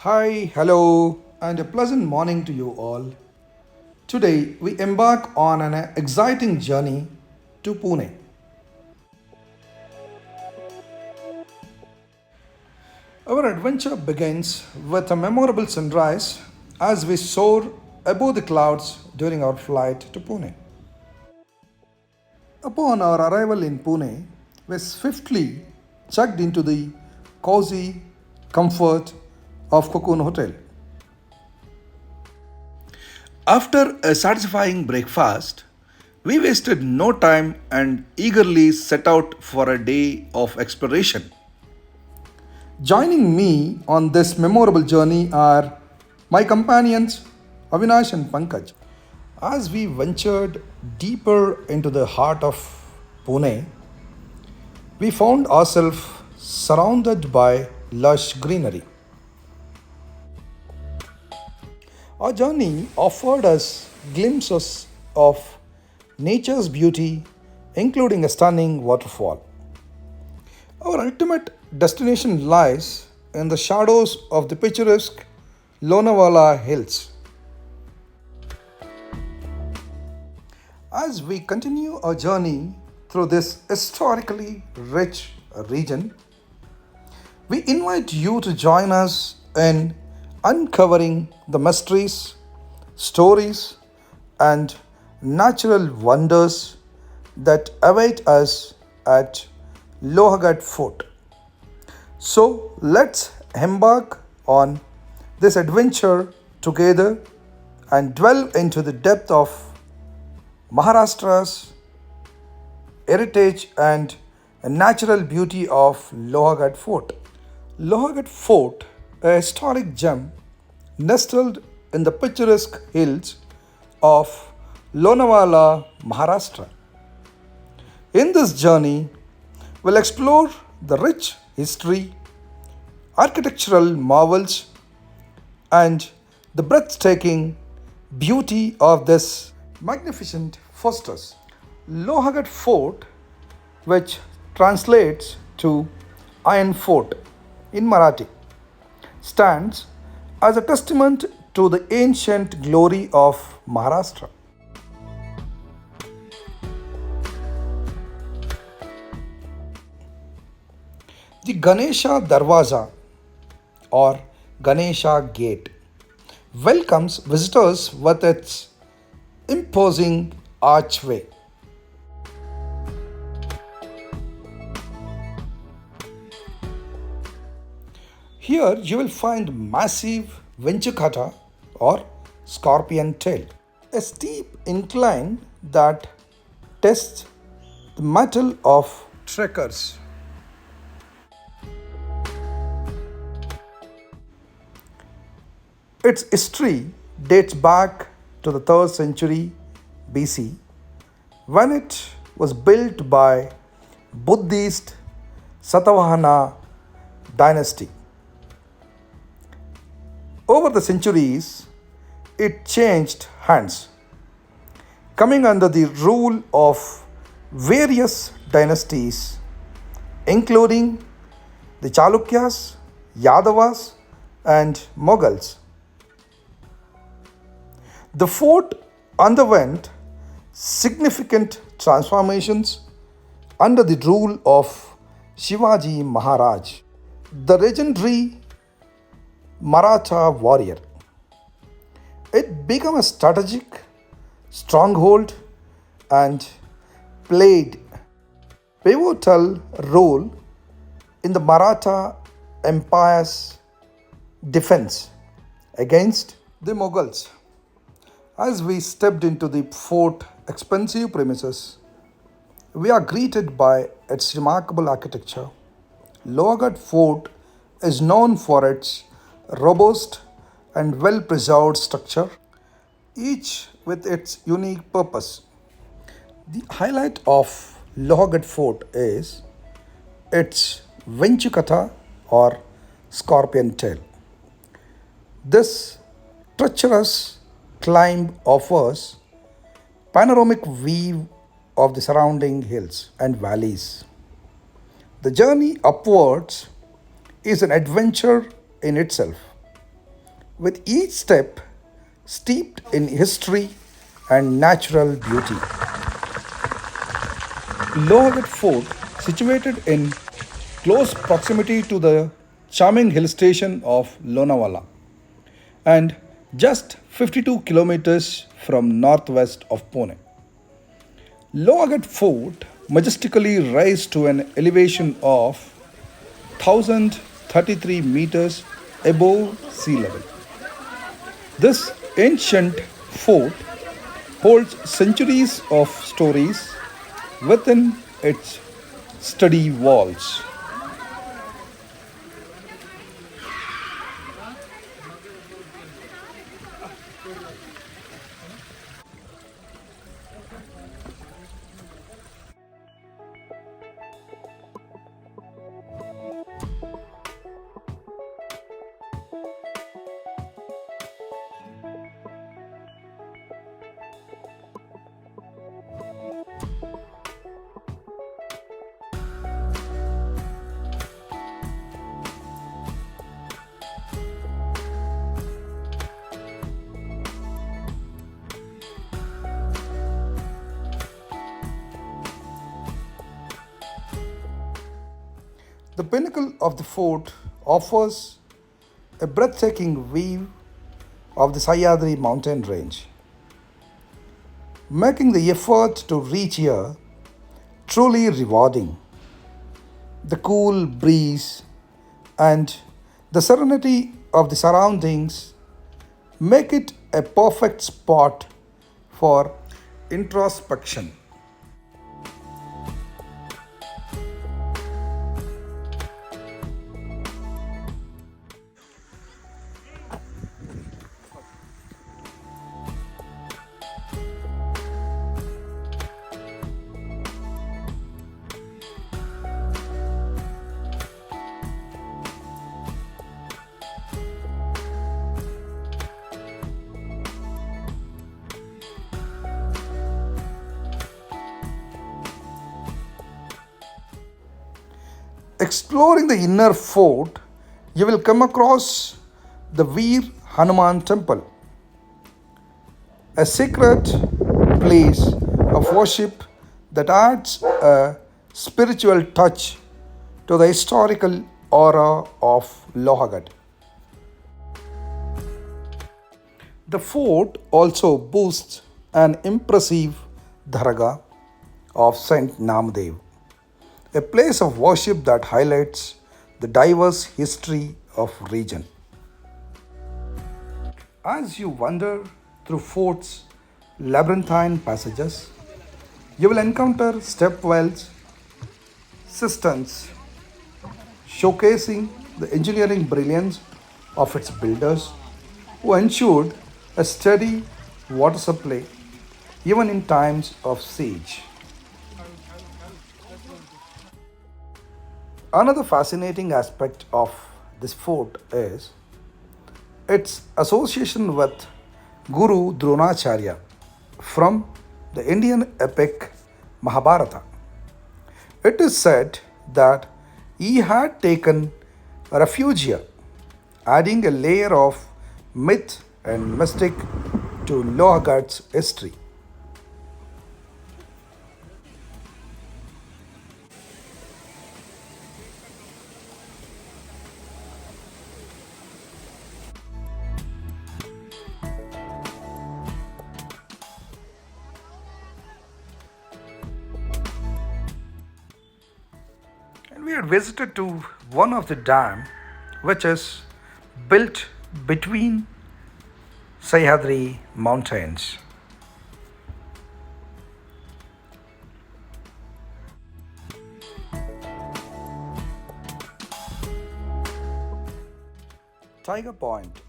Hi, hello, and a pleasant morning to you all. Today, we embark on an exciting journey to Pune. Our adventure begins with a memorable sunrise as we soar above the clouds during our flight to Pune. Upon our arrival in Pune, we swiftly checked into the cozy comfort of Cocoon Hotel. After a satisfying breakfast, we wasted no time and eagerly set out for a day of exploration. Joining me on this memorable journey are my companions Avinash and Pankaj. As we ventured deeper into the heart of Pune, we found ourselves surrounded by lush greenery. Our journey offered us glimpses of nature's beauty, including a stunning waterfall. Our ultimate destination lies in the shadows of the picturesque Lonavla hills. As we continue our journey through this historically rich region, we invite you to join us in uncovering the mysteries, stories, and natural wonders that await us at Lohagad Fort. So let's embark on this adventure together and delve into the depth of Maharashtra's heritage and natural beauty of Lohagad Fort. Lohagad Fort, a historic gem nestled in the picturesque hills of Lonavla, Maharashtra. In this journey, we'll explore the rich history, architectural marvels, and the breathtaking beauty of this magnificent fortress. Lohagad Fort, which translates to Iron Fort in Marathi, stands as a testament to the ancient glory of Maharashtra. The Ganesha Darwaza or Ganesha Gate welcomes visitors with its imposing archway. Here you will find massive Venchukata or scorpion tail, a steep incline that tests the mettle of trekkers. Its history dates back to the 3rd century BC when it was built by Buddhist Satavahana dynasty. Over the centuries, it changed hands, coming under the rule of various dynasties, including the Chalukyas, Yadavas, and Mughals. The fort underwent significant transformations under the rule of Shivaji Maharaj, the legendary Maratha warrior. It became a strategic stronghold and played pivotal role in the Maratha Empire's defense against the Mughals. As we stepped into the fort expensive premises, we are greeted by its remarkable architecture. Lohagad Fort is known for its robust and well preserved structure, each with its unique purpose. The highlight of Lohagad Fort is its Venchukata or scorpion tail. This treacherous climb offers panoramic view of the surrounding hills and valleys. The journey upwards is an adventure in itself, with each step steeped in history and natural beauty. Lohagad Fort, situated in close proximity to the charming hill station of Lonavla and just 52 kilometers from northwest of Pune. Lohagad Fort majestically rises to an elevation of 1033 meters above sea level. This ancient fort holds centuries of stories within its sturdy walls. The pinnacle of the fort offers a breathtaking view of the Sahyadri mountain range, making the effort to reach here truly rewarding. The cool breeze and the serenity of the surroundings make it a perfect spot for introspection. Exploring the inner fort, you will come across the Veer Hanuman temple, a sacred place of worship that adds a spiritual touch to the historical aura of Lohagad. The fort also boasts an impressive dargah of Saint Namdev, a place of worship that highlights the diverse history of region. As you wander through fort's labyrinthine passages, you will encounter stepwells, cisterns, showcasing the engineering brilliance of its builders who ensured a steady water supply even in times of siege. Another fascinating aspect of this fort is its association with Guru Dronacharya from the Indian epic Mahabharata. It is said that he had taken refuge here, adding a layer of myth and mystic to Lohagad's history. And we had visited to one of the dam which is built between Sahyadri mountains. Tiger Point.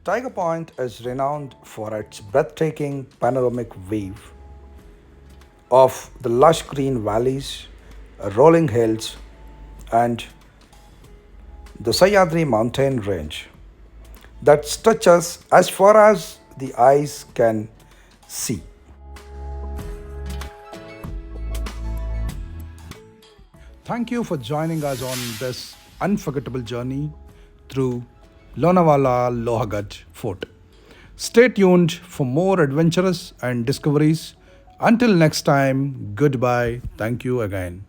Tiger Point is renowned for its breathtaking panoramic view of the lush green valleys, rolling hills, and the Sahyadri mountain range that stretches as far as the eyes can see. Thank you for joining us on this unforgettable journey through Lonavla Lohagad Fort. Stay tuned for more adventures and discoveries. Until next time, goodbye. Thank you again.